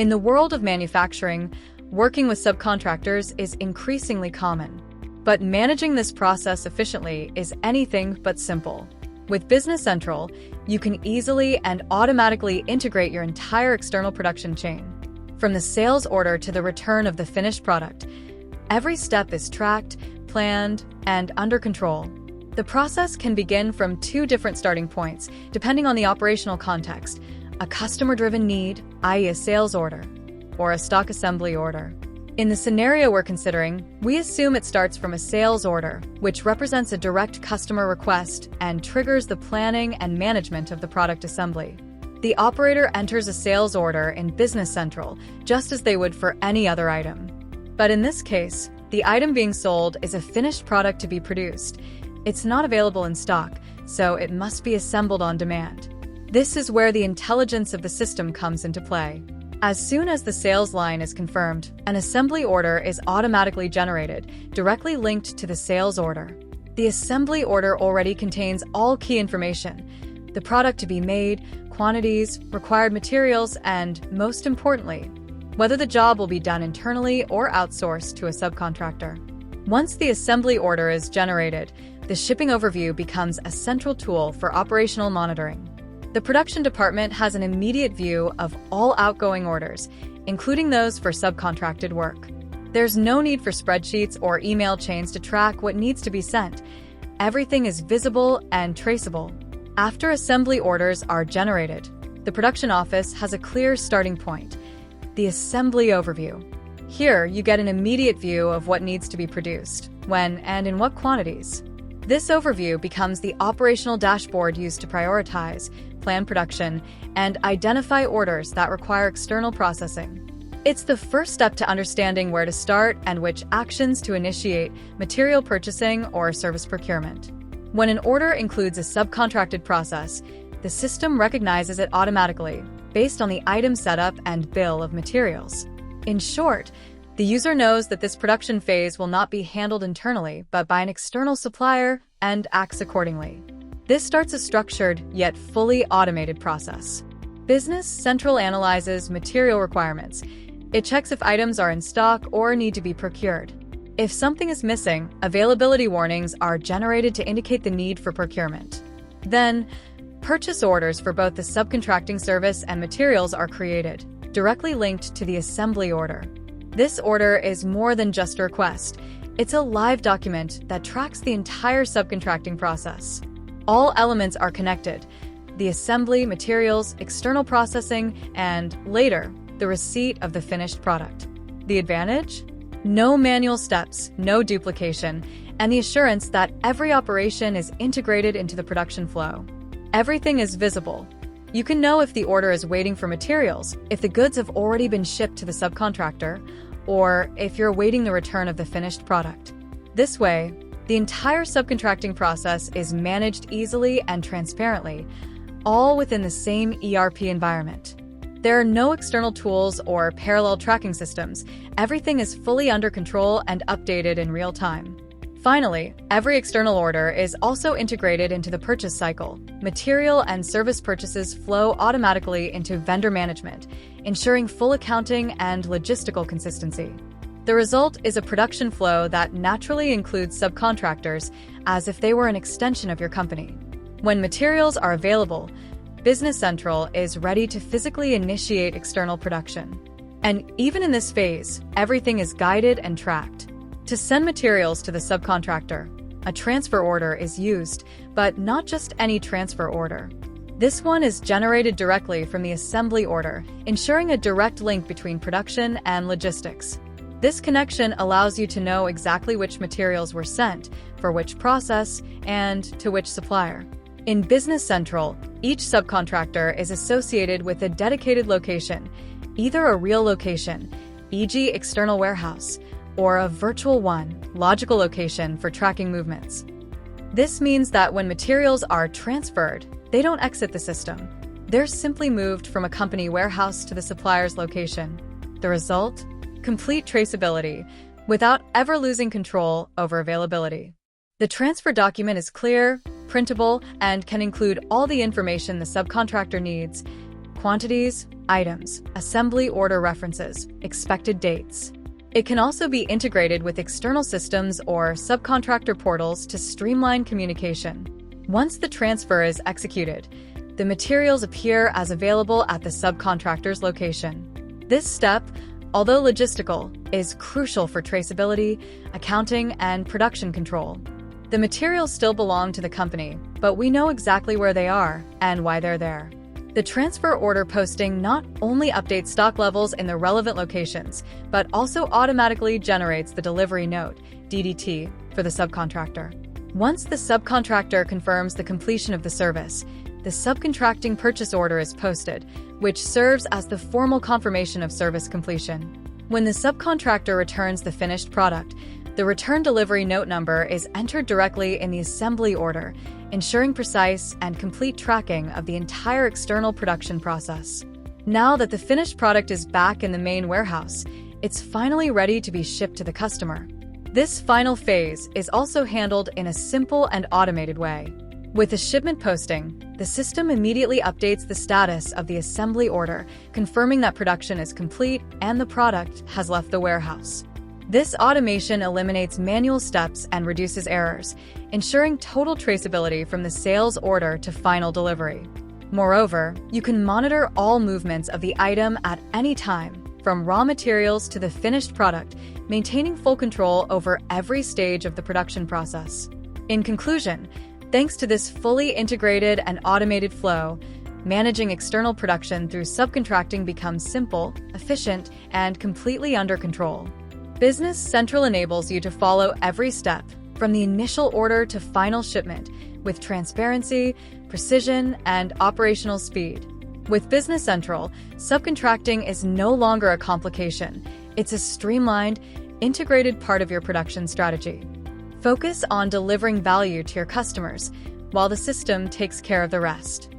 In the world of manufacturing, working with subcontractors is increasingly common. But managing this process efficiently is anything but simple. With Business Central, you can easily and automatically integrate your entire external production chain. From the sales order to the return of the finished product, every step is tracked, planned, and under control. The process can begin from two different starting points, depending on the operational context: a customer-driven need, i.e. a sales order, or a stock assembly order. In the scenario we're considering, we assume it starts from a sales order, which represents a direct customer request and triggers the planning and management of the product assembly. The operator enters a sales order in Business Central, just as they would for any other item. But in this case, the item being sold is a finished product to be produced. It's not available in stock, so it must be assembled on demand. This is where the intelligence of the system comes into play. As soon as the sales line is confirmed, an assembly order is automatically generated, directly linked to the sales order. The assembly order already contains all key information: the product to be made, quantities, required materials, and, most importantly, whether the job will be done internally or outsourced to a subcontractor. Once the assembly order is generated, the shipping overview becomes a central tool for operational monitoring. The production department has an immediate view of all outgoing orders, including those for subcontracted work. There's no need for spreadsheets or email chains to track what needs to be sent. Everything is visible and traceable. After assembly orders are generated, the production office has a clear starting point: the assembly overview. Here, you get an immediate view of what needs to be produced, when, and in what quantities. This overview becomes the operational dashboard used to prioritize, plan production, and identify orders that require external processing. It's the first step to understanding where to start and which actions to initiate: material purchasing or service procurement. When an order includes a subcontracted process, the system recognizes it automatically, based on the item setup and bill of materials. In short, the user knows that this production phase will not be handled internally, but by an external supplier, and acts accordingly. This starts a structured, yet fully automated process. Business Central analyzes material requirements. It checks if items are in stock or need to be procured. If something is missing, availability warnings are generated to indicate the need for procurement. Then, purchase orders for both the subcontracting service and materials are created, directly linked to the assembly order. This order is more than just a request. It's a live document that tracks the entire subcontracting process. All elements are connected: the assembly, materials, external processing, and, later, the receipt of the finished product. The advantage? No manual steps, no duplication, and the assurance that every operation is integrated into the production flow. Everything is visible. You can know if the order is waiting for materials, if the goods have already been shipped to the subcontractor, or if you're awaiting the return of the finished product. This way, the entire subcontracting process is managed easily and transparently, all within the same ERP environment. There are no external tools or parallel tracking systems. Everything is fully under control and updated in real time. Finally, every external order is also integrated into the purchase cycle. Material and service purchases flow automatically into vendor management, ensuring full accounting and logistical consistency. The result is a production flow that naturally includes subcontractors, as if they were an extension of your company. When materials are available, Business Central is ready to physically initiate external production. And even in this phase, everything is guided and tracked. To send materials to the subcontractor, a transfer order is used, but not just any transfer order. This one is generated directly from the assembly order, ensuring a direct link between production and logistics. This connection allows you to know exactly which materials were sent, for which process, and to which supplier. In Business Central, each subcontractor is associated with a dedicated location, either a real location, e.g. external warehouse, or a virtual one, logical location for tracking movements. This means that when materials are transferred, they don't exit the system. They're simply moved from a company warehouse to the supplier's location. The result? Complete traceability, without ever losing control over availability. The transfer document is clear, printable, and can include all the information the subcontractor needs: quantities, items, assembly order references, expected dates. It can also be integrated with external systems or subcontractor portals to streamline communication. Once the transfer is executed, the materials appear as available at the subcontractor's location. This step, although logistical, is crucial for traceability, accounting, and production control. The materials still belong to the company, but we know exactly where they are and why they're there. The transfer order posting not only updates stock levels in the relevant locations, but also automatically generates the delivery note, DDT, for the subcontractor. Once the subcontractor confirms the completion of the service, the subcontracting purchase order is posted, which serves as the formal confirmation of service completion. When the subcontractor returns the finished product, the return delivery note number is entered directly in the assembly order, ensuring precise and complete tracking of the entire external production process. Now that the finished product is back in the main warehouse, it's finally ready to be shipped to the customer. This final phase is also handled in a simple and automated way. With the shipment posting, the system immediately updates the status of the assembly order, confirming that production is complete and the product has left the warehouse. This automation eliminates manual steps and reduces errors, ensuring total traceability from the sales order to final delivery. Moreover, you can monitor all movements of the item at any time, from raw materials to the finished product, maintaining full control over every stage of the production process. In conclusion, thanks to this fully integrated and automated flow, managing external production through subcontracting becomes simple, efficient, and completely under control. Business Central enables you to follow every step, from the initial order to final shipment, with transparency, precision, and operational speed. With Business Central, subcontracting is no longer a complication. It's a streamlined, integrated part of your production strategy. Focus on delivering value to your customers, while the system takes care of the rest.